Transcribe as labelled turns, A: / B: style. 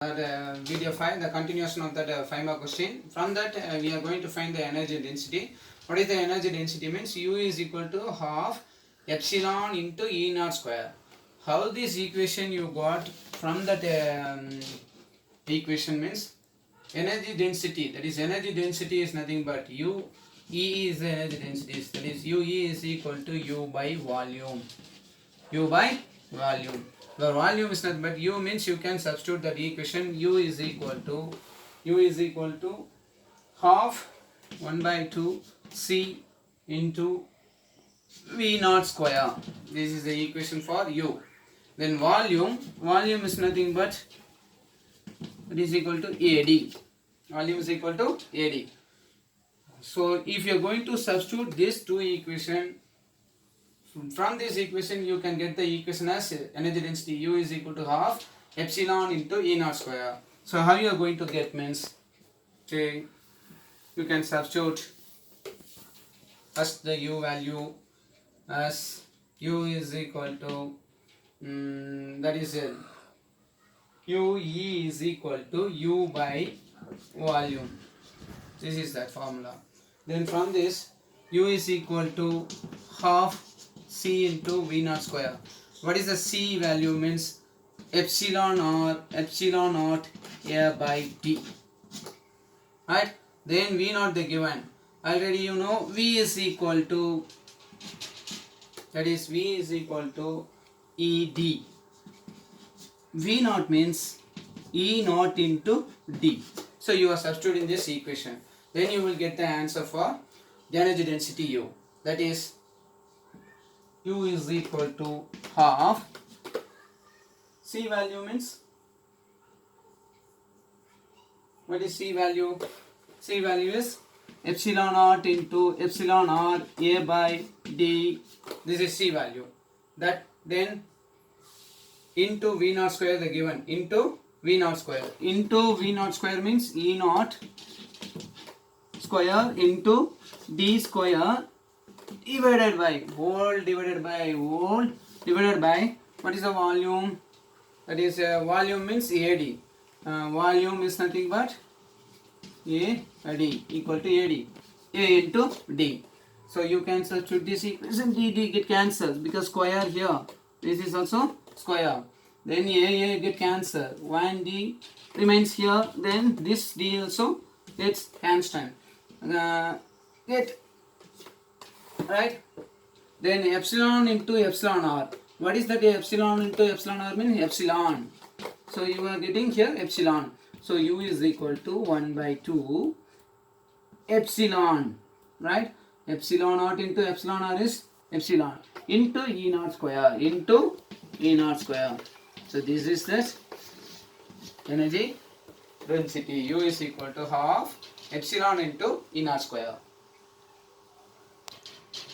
A: Video 5, the continuation of that 5 mark question. From that we are going to find the energy density. What is the energy density? Means U is equal to half epsilon into E naught square. How this equation you got from that equation means energy density, that is energy density is nothing but U, E is the energy density, that is UE is equal to U by volume. U by volume. The volume is not, but U means you can substitute that equation. U is equal to half 1 by 2 C into V naught square. This is the equation for U. Then volume is nothing but it is equal to AD. Volume is equal to AD. So if you are going to substitute these two equations, from this equation you can get the equation as energy density U is equal to half epsilon into E naught square. So how you are going to get means, say, you can substitute first the U value as U is equal to that is UE is equal to U by volume. This is that formula. Then from this U is equal to half C into V naught square. What is the C value? Means epsilon naught A by D. Right? Then V naught the given. Already you know V is equal to, that is V is equal to ED. V naught means E naught into D. So you are substituting this equation. Then you will get the answer for the energy density U. That is U is equal to half. C value means, what is C value? C value is epsilon naught into epsilon naught A by D. This is C value. That then into V naught square the given, into V naught square. Into V naught square means E naught square into D square divided by whole divided by what is the volume? That is volume means AD. Volume is nothing but AD equal to AD. A into D. So you can substitute this equation, D get cancelled because square here. This is also square. Then A get cancelled. 1D remains here. Then this D also gets cancelled. Right? Then epsilon into epsilon r. What is that epsilon into epsilon r mean? Epsilon. So you are getting here epsilon. So U is equal to 1 by 2 epsilon. Right? Epsilon naught into epsilon r is epsilon into E naught square. Into E naught square. So this is this energy density. U is equal to half epsilon into E naught square.